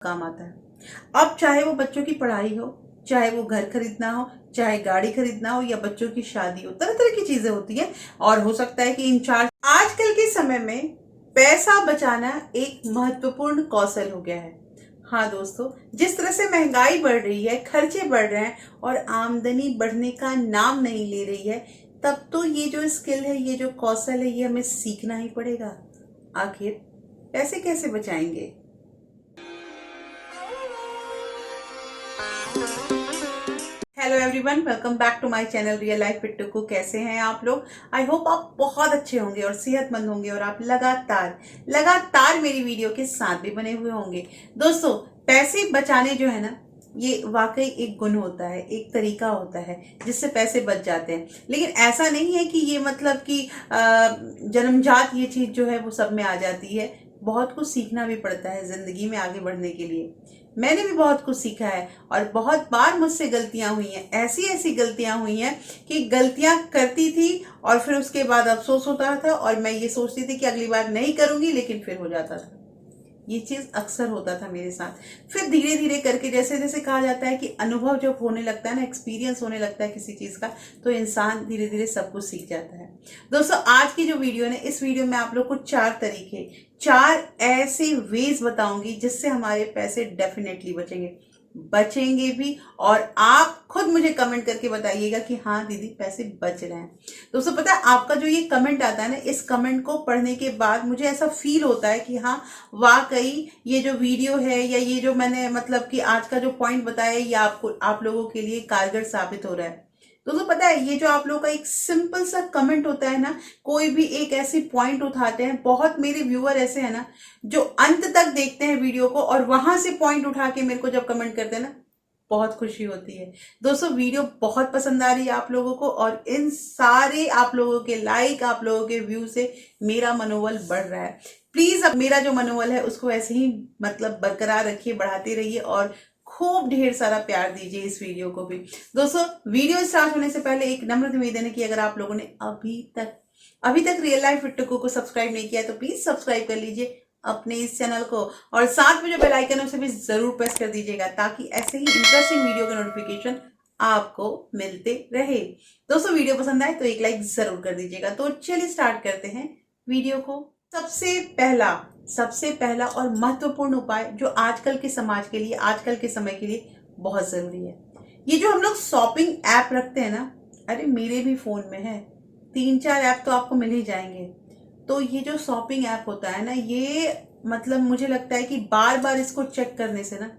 काम आता है। अब चाहे वो बच्चों की पढ़ाई हो, चाहे वो घर खरीदना हो, चाहे गाड़ी खरीदना हो या बच्चों की शादी हो, तरह तरह की चीजें होती हैं। और हो सकता है कि इंचार्ज आजकल के समय में पैसा बचाना एक महत्वपूर्ण कौशल हो गया है। हाँ दोस्तों, जिस तरह से महंगाई बढ़ रही है, खर्चे बढ़ रहे हैं और आमदनी बढ़ने का नाम नहीं ले रही है, तब तो ये जो स्किल है, ये जो कौशल है, ये हमें सीखना ही पड़ेगा। आखिर पैसे कैसे बचाएंगे? Hello everyone, welcome back to my channel real life with Tuku. कैसे हैं आप लोग? आई होप आप बहुत अच्छे होंगे और सेहतमंद होंगे और आप लगातार लगातार मेरी वीडियो के साथ भी बने हुए होंगे। दोस्तों, पैसे बचाने जो है ना, ये वाकई एक गुण होता है, एक तरीका होता है जिससे पैसे बच जाते हैं। लेकिन ऐसा नहीं है कि ये मतलब कि जन्मजात ये चीज जो है वो सब में आ जाती है। बहुत कुछ सीखना भी पड़ता है जिंदगी में आगे बढ़ने के लिए। मैंने भी बहुत कुछ सीखा है और बहुत बार मुझसे गलतियां हुई हैं, ऐसी ऐसी गलतियां हुई हैं कि गलतियां करती थी और फिर उसके बाद अफसोस होता था और मैं ये सोचती थी कि अगली बार नहीं करूंगी, लेकिन फिर हो जाता था। ये चीज अक्सर होता था मेरे साथ। फिर धीरे धीरे करके, जैसे जैसे कहा जाता है कि अनुभव जब होने लगता है ना, एक्सपीरियंस होने लगता है किसी चीज का, तो इंसान धीरे धीरे सब कुछ सीख जाता है। दोस्तों, आज की जो वीडियो है, इस वीडियो में आप लोग को 4 तरीके, 4 ऐसे वेज बताऊंगी जिससे हमारे पैसे डेफिनेटली बचेंगे भी। और आप खुद मुझे कमेंट करके बताइएगा कि हाँ दीदी, पैसे बच रहे हैं। दोस्तों, पता है आपका जो ये कमेंट आता है ना, इस कमेंट को पढ़ने के बाद मुझे ऐसा फील होता है कि हाँ, वाकई ये जो वीडियो है या ये जो मैंने मतलब कि आज का जो पॉइंट बताया, ये आपको, आप लोगों के लिए कारगर साबित हो रहा है। दोस्तों, पता है ये जो आप लोगों का एक सिंपल सा कमेंट होता है ना, कोई भी एक ऐसी पॉइंट उठाते हैं, बहुत मेरे व्यूअर ऐसे हैं ना जो अंत तक देखते हैं वीडियो को और वहां से पॉइंट उठा के मेरे को जब कमेंट करते हैं ना, बहुत खुशी होती है। दोस्तों, वीडियो बहुत पसंद आ रही है आप लोगों को और इन सारे आप लोगों के लाइक, आप लोगों के व्यू से मेरा मनोबल बढ़ रहा है। प्लीज अब मेरा जो मनोबल है उसको ऐसे ही मतलब बरकरार रखिए, बढ़ाते रहिए और खूब ढेर सारा प्यार दीजिए इस वीडियो को भी। दोस्तों, वीडियो स्टार्ट होने से पहले एक नम्र निवेदन है कि अगर आप लोगों ने अभी तक रियल लाइफ विद टुकू को सब्सक्राइब नहीं किया तो प्लीज सब्सक्राइब कर लीजिए अपने इस चैनल को और साथ में जो बेल आइकन है उसे भी जरूर प्रेस कर दीजिएगा ताकि ऐसे ही इंटरेस्टिंग वीडियो के नोटिफिकेशन आपको मिलते रहे। दोस्तों, वीडियो पसंद आए तो एक लाइक जरूर कर दीजिएगा। तो चलिए स्टार्ट करते हैं वीडियो को। सबसे पहला और महत्वपूर्ण उपाय जो आजकल के समाज के लिए, आजकल के समय के लिए बहुत जरूरी है, ये जो हम लोग शॉपिंग ऐप रखते हैं ना, अरे मेरे भी फोन में है, 3-4 ऐप तो आपको मिल ही जाएंगे। तो ये जो शॉपिंग ऐप होता है ना, ये मतलब मुझे लगता है कि बार बार इसको चेक करने से ना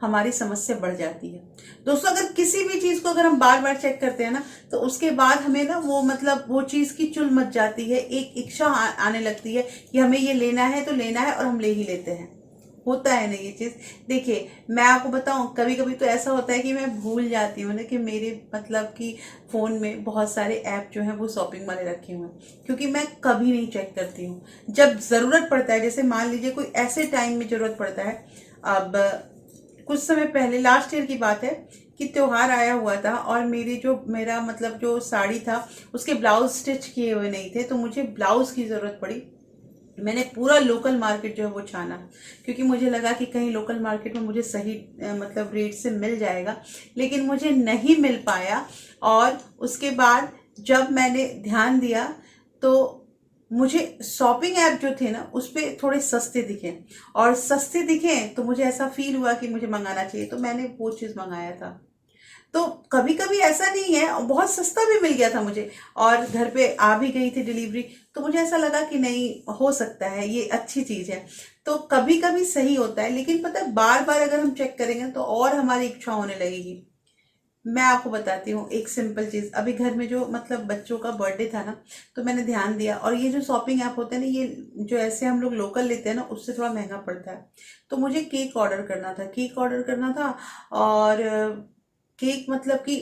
हमारी समस्या बढ़ जाती है। दोस्तों, अगर किसी भी चीज को अगर हम बार बार चेक करते हैं ना, तो उसके बाद हमें ना वो मतलब वो चीज की चुल मच जाती है, एक इच्छा आने लगती है कि हमें ये लेना है तो लेना है और हम ले ही लेते हैं। होता है ना ये चीज। देखिए, मैं आपको बताऊं, कभी कभी तो ऐसा होता है कि मैं भूल जाती हूँ ना कि मेरे मतलब कि फोन में बहुत सारे ऐप जो हैं वो शॉपिंग वाले रखे हुए हैं, क्योंकि मैं कभी नहीं चेक करती हूँ। जब जरूरत पड़ता है, जैसे मान लीजिए कोई ऐसे टाइम में जरूरत पड़ता है। अब कुछ समय पहले, लास्ट ईयर की बात है कि त्योहार आया हुआ था और मेरा मतलब जो साड़ी था उसके ब्लाउज स्टिच किए हुए नहीं थे, तो मुझे ब्लाउज की जरूरत पड़ी। मैंने पूरा लोकल मार्केट जो है वो छाना, क्योंकि मुझे लगा कि कहीं लोकल मार्केट में मुझे सही मतलब रेट से मिल जाएगा, लेकिन मुझे नहीं मिल पाया। और उसके बाद जब मैंने ध्यान दिया तो मुझे शॉपिंग ऐप जो थे ना उस पे थोड़े सस्ते दिखे, और सस्ते दिखे तो मुझे ऐसा फील हुआ कि मुझे मंगाना चाहिए, तो मैंने वो चीज़ मंगाया था। तो कभी कभी ऐसा नहीं है, और बहुत सस्ता भी मिल गया था मुझे और घर पे आ भी गई थी डिलीवरी, तो मुझे ऐसा लगा कि नहीं, हो सकता है ये अच्छी चीज है। तो कभी कभी सही होता है, लेकिन पता है बार बार अगर हम चेक करेंगे तो और हमारी इच्छा होने लगेगी। मैं आपको बताती हूँ एक सिंपल चीज। अभी घर में जो मतलब बच्चों का बर्थडे था ना, तो मैंने ध्यान दिया, और ये जो शॉपिंग ऐप होते हैं ना, ये जो ऐसे हम लोग लोकल लेते हैं ना, उससे थोड़ा महंगा पड़ता है। तो मुझे केक ऑर्डर करना था। और केक मतलब कि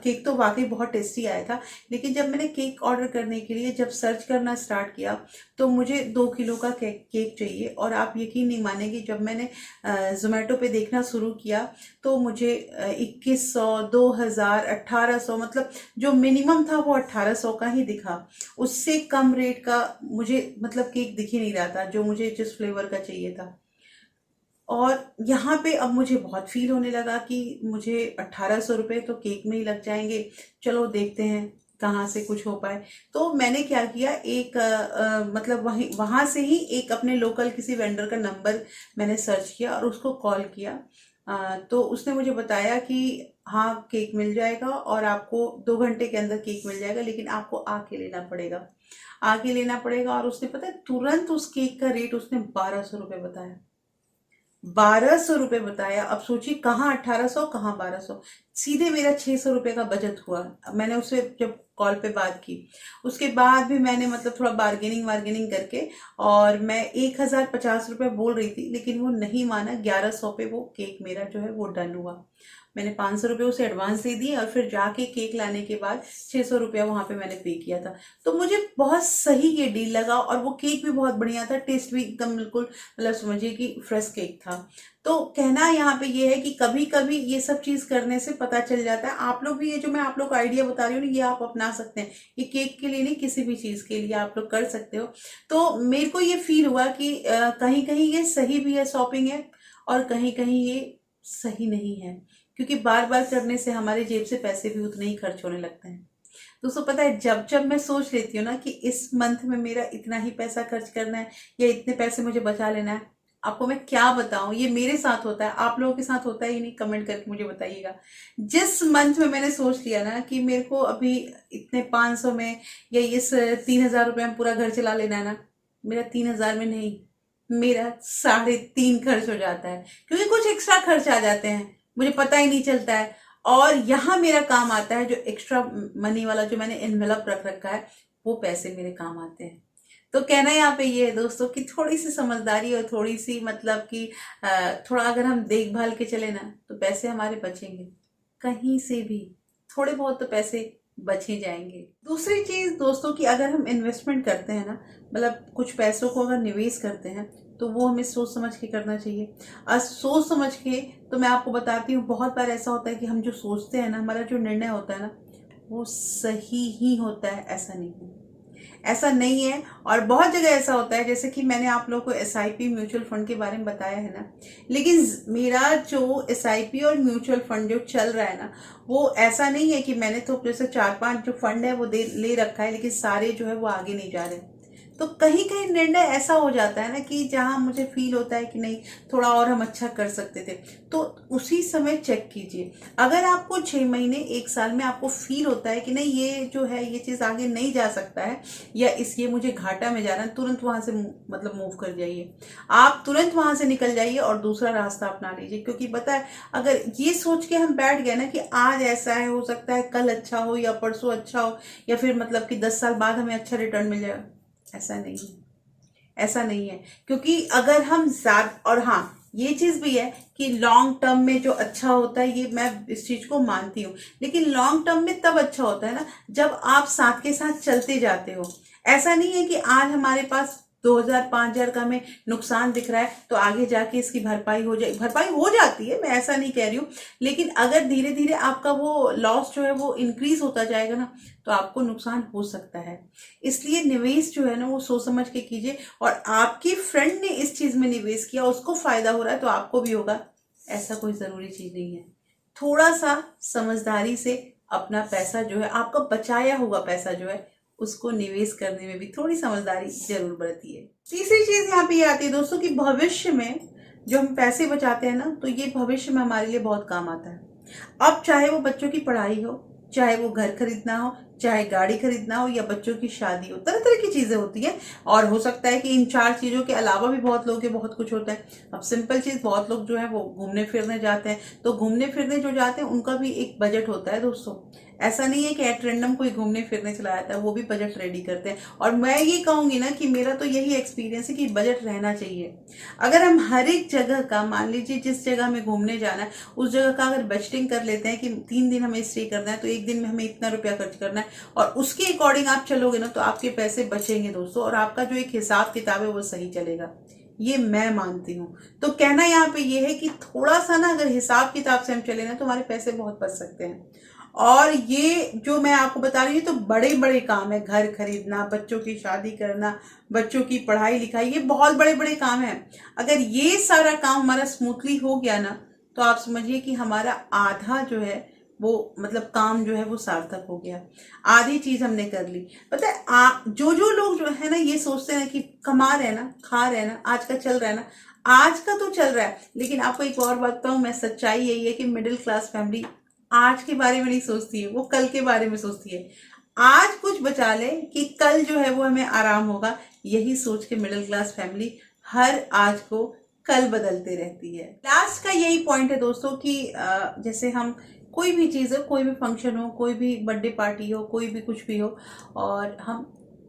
केक तो वाकई बहुत टेस्टी आया था, लेकिन जब मैंने केक ऑर्डर करने के लिए जब सर्च करना स्टार्ट किया, तो मुझे 2 किलो का केक चाहिए। और आप यकीन नहीं मानेंगे, जब मैंने जोमेटो पे देखना शुरू किया तो मुझे 2100, 2000, 1800, मतलब जो मिनिमम था वो 1800 का ही दिखा। उससे कम रेट का मुझे मतलब केक दिख ही नहीं रहा था जो मुझे जिस फ्लेवर का चाहिए था। और यहाँ पे अब मुझे बहुत फील होने लगा कि मुझे 1800 रुपये तो केक में ही लग जाएंगे, चलो देखते हैं कहाँ से कुछ हो पाए। तो मैंने क्या किया, एक मतलब वहाँ से ही एक अपने लोकल किसी वेंडर का नंबर मैंने सर्च किया और उसको कॉल किया। तो उसने मुझे बताया कि हाँ केक मिल जाएगा और आपको 2 घंटे के अंदर केक मिल जाएगा, लेकिन आपको आके लेना पड़ेगा, आके लेना पड़ेगा। और उसने पता है तुरंत उस केक का रेट उसने 1200 रुपये बताया, 1200 रुपये बताया। अब सोचिए कहाँ 1800 कहाँ 1200, सीधे मेरा 600 रुपये का बचत हुआ। मैंने उससे जब कॉल पे बात की उसके बाद भी मैंने मतलब थोड़ा बार्गेनिंग वार्गेनिंग करके, और मैं 1050 रुपये बोल रही थी लेकिन वो नहीं माना। 1100 पे वो केक मेरा जो है वो डन हुआ। मैंने 500 रुपये उसे एडवांस दे दिए और फिर जाके केक लाने के बाद 600 रुपया वहाँ पे मैंने पे किया था। तो मुझे बहुत सही ये डील लगा और वो केक भी बहुत बढ़िया था, टेस्ट भी एकदम बिल्कुल मतलब समझिए कि फ्रेश केक था। तो कहना यहाँ पे ये है कि कभी कभी ये सब चीज़ करने से पता चल जाता है। आप लोग भी ये जो मैं आप लोग को आइडिया बता रही हूँ ना, ये आप अपना सकते हैं। ये केक के लिए नहीं, किसी भी चीज़ के लिए आप लोग कर सकते हो। तो मेरे को ये फील हुआ कि कहीं कहीं ये सही भी है शॉपिंग है, और कहीं कहीं ये सही नहीं है, क्योंकि बार बार करने से हमारे जेब से पैसे भी उतने ही खर्च होने लगते हैं। दोस्तों पता है, जब जब मैं सोच लेती हूँ ना कि इस मंथ में मेरा इतना ही पैसा खर्च करना है या इतने पैसे मुझे बचा लेना है, आपको मैं क्या बताऊं, ये मेरे साथ होता है। आप लोगों के साथ होता है ही नहीं, कमेंट करके मुझे बताइएगा। जिस मंथ में मैंने सोच लिया ना कि मेरे को अभी इतने 500 में या इस 3000 रुपये में पूरा घर चला लेना है ना, मेरा 3000 में नहीं, मेरा 3.5 खर्च हो जाता है, क्योंकि कुछ एक्स्ट्रा खर्च आ जाते हैं, मुझे पता ही नहीं चलता है। और यहाँ मेरा काम आता है जो एक्स्ट्रा मनी वाला जो मैंने एनवेलप रख रखा है, वो पैसे मेरे काम आते हैं। तो कहना यहाँ पे ये है दोस्तों कि थोड़ी सी समझदारी और थोड़ी सी मतलब कि थोड़ा अगर हम देखभाल के चले ना तो पैसे हमारे बचेंगे, कहीं से भी थोड़े बहुत तो पैसे बच ही जाएंगे। दूसरी चीज दोस्तों कि अगर हम इन्वेस्टमेंट करते हैं ना, मतलब कुछ पैसों को अगर निवेश करते हैं, तो वो हमें सोच समझ के करना चाहिए। और सोच समझ के तो मैं आपको बताती हूँ, बहुत बार ऐसा होता है कि हम जो सोचते हैं ना, हमारा जो निर्णय होता है ना, वो सही ही होता है, ऐसा नहीं है, ऐसा नहीं है। और बहुत जगह ऐसा होता है, जैसे कि मैंने आप लोगों को एसआईपी म्यूचुअल फंड के बारे में बताया है ना, लेकिन मेरा जो एसआईपी और म्यूचुअल फंड जो चल रहा है ना, वो ऐसा नहीं है कि मैंने तो जैसे 4-5 जो फंड है वो दे ले रखा है, लेकिन सारे जो है वो आगे नहीं जा रहे। तो कहीं कहीं निर्णय ऐसा हो जाता है ना कि जहां मुझे फील होता है कि नहीं थोड़ा और हम अच्छा कर सकते थे, तो उसी समय चेक कीजिए। अगर आपको 6 महीने 1 साल में आपको फील होता है कि नहीं ये जो है ये चीज आगे नहीं जा सकता है, या इस ये मुझे घाटा में जा रहा है, तुरंत वहां से मतलब मूव कर जाइए। आप तुरंत वहां से निकल जाइए और दूसरा रास्ता अपना लीजिए। क्योंकि पता है, अगर ये सोच के हम बैठ गए ना कि आज ऐसा है, हो सकता है कल अच्छा हो या परसों अच्छा हो, या फिर मतलब कि 10 साल बाद हमें अच्छा रिटर्न मिल जाएगा, ऐसा नहीं है, ऐसा नहीं है। क्योंकि अगर हम ज्यादा, और हाँ ये चीज भी है कि लॉन्ग टर्म में जो अच्छा होता है, ये मैं इस चीज को मानती हूँ, लेकिन लॉन्ग टर्म में तब अच्छा होता है ना जब आप साथ के साथ चलते जाते हो। ऐसा नहीं है कि आज हमारे पास 2000-5000 का हमें नुकसान दिख रहा है तो आगे जाके इसकी भरपाई हो जाए, भरपाई हो जाती है, मैं ऐसा नहीं कह रही हूँ, लेकिन अगर धीरे धीरे आपका वो लॉस जो है वो इंक्रीज होता जाएगा ना, तो आपको नुकसान हो सकता है। इसलिए निवेश जो है ना वो सोच समझ के कीजिए। और आपके फ्रेंड ने इस चीज में निवेश किया, उसको फायदा हो रहा है तो आपको भी होगा, ऐसा कोई जरूरी चीज नहीं है। थोड़ा सा समझदारी से अपना पैसा जो है, आपका बचाया हुआ पैसा जो है, उसको निवेश करने में भी थोड़ी समझदारी जरूर बरतिए। तीसरी चीज यहाँ पे ये आती है दोस्तों कि भविष्य में जो हम पैसे बचाते हैं ना, तो ये भविष्य में हमारे लिए बहुत काम आता है। अब चाहे वो बच्चों की पढ़ाई हो, चाहे वो घर खरीदना हो, चाहे गाड़ी खरीदना हो, या बच्चों की शादी हो, तरह तरह की चीजें होती हैं। और हो सकता है कि इन 4 चीजों के अलावा भी बहुत लोगों के बहुत कुछ होता है। अब सिंपल चीज, बहुत लोग जो है वो घूमने फिरने जाते हैं, तो घूमने फिरने जो जाते हैं उनका भी एक बजट होता है दोस्तों। ऐसा नहीं है कि एट रैंडम कोई घूमने फिरने चला जाता है, वो भी बजट रेडी करते हैं। और मैं ये कहूंगी ना कि मेरा तो यही एक्सपीरियंस है कि बजट रहना चाहिए। अगर हम हर एक जगह का, मान लीजिए जिस जगह हमें घूमने जाना है उस जगह का अगर बजटिंग कर लेते हैं कि 3 दिन हमें स्टे करना है, तो एक दिन में हमें इतना रुपया खर्च करना है, और उसके अकॉर्डिंग आप चलोगे ना, तो आपके पैसे बचेंगे दोस्तों, और आपका जो एक हिसाब किताब है वो सही चलेगा, ये मैं मानती हूँ। तो कहना यहाँ पे ये है कि थोड़ा सा ना अगर हिसाब किताब से हम चले ना, तो हमारे पैसे बहुत बच सकते हैं। और ये जो मैं आपको बता रही हूँ तो बड़े बड़े काम है, घर खरीदना, बच्चों की शादी करना, बच्चों की पढ़ाई लिखाई, ये बहुत बड़े बड़े काम है। अगर ये सारा काम हमारा स्मूथली हो गया ना, तो आप समझिए कि हमारा आधा जो है वो मतलब काम जो है वो सार्थक हो गया, आधी चीज हमने कर ली। पता है जो जो लोग जो है ना ये सोचते हैं कि कमा रहे हैं ना, खा रहे हैं ना, आज का चल रहा है ना, आज का तो चल रहा है, लेकिन आपको एक और बात बताऊं मैं, सच्चाई यही है कि मिडिल क्लास फैमिली आज के बारे में नहीं सोचती है, वो कल के बारे में सोचती है। आज कुछ बचा ले कि कल जो है वो हमें आराम होगा, यही सोच के मिडिल क्लास फैमिली हर आज को कल बदलते रहती है। लास्ट का यही पॉइंट है दोस्तों कि जैसे हम कोई भी चीज़ हो, कोई भी फंक्शन हो, कोई भी बर्थडे पार्टी हो, कोई भी कुछ भी हो, और हम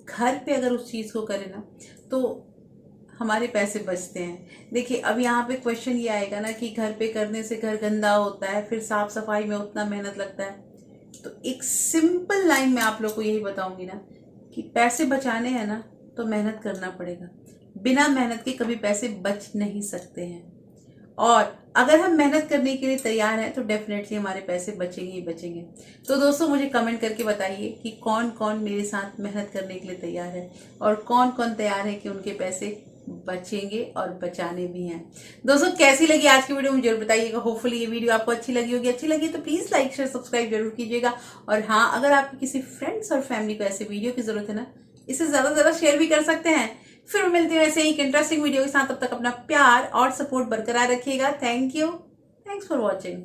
घर पे अगर उस चीज़ को करें ना तो हमारे पैसे बचते हैं। देखिए अब यहाँ पे क्वेश्चन ये आएगा ना कि घर पे करने से घर गंदा होता है, फिर साफ सफाई में उतना मेहनत लगता है। तो एक सिंपल लाइन में आप लोग को यही बताऊंगी ना कि पैसे बचाने हैं ना तो मेहनत करना पड़ेगा, बिना मेहनत के कभी पैसे बच नहीं सकते हैं। और अगर हम मेहनत करने के लिए तैयार हैं तो डेफिनेटली हमारे पैसे बचेंगे ही बचेंगे। तो दोस्तों मुझे कमेंट करके बताइए कि कौन कौन मेरे साथ मेहनत करने के लिए तैयार है और कौन कौन तैयार है कि उनके पैसे बचेंगे और बचाने भी हैं। दोस्तों कैसी लगी आज की वीडियो मुझे जरूर बताइएगा। होपफुली ये वीडियो आपको अच्छी लगी होगी, अच्छी लगी तो प्लीज लाइक शेयर सब्सक्राइब जरूर कीजिएगा। और हाँ, अगर आपके किसी फ्रेंड्स और फैमिली को ऐसे वीडियो की जरूरत है ना, इसे ज्यादा से ज्यादा शेयर भी कर सकते हैं। फिर मिलते हैं ऐसे ही एक इंटरेस्टिंग वीडियो के साथ, तब तक अपना प्यार और सपोर्ट बरकरार रखिएगा। Thank you, thanks for watching.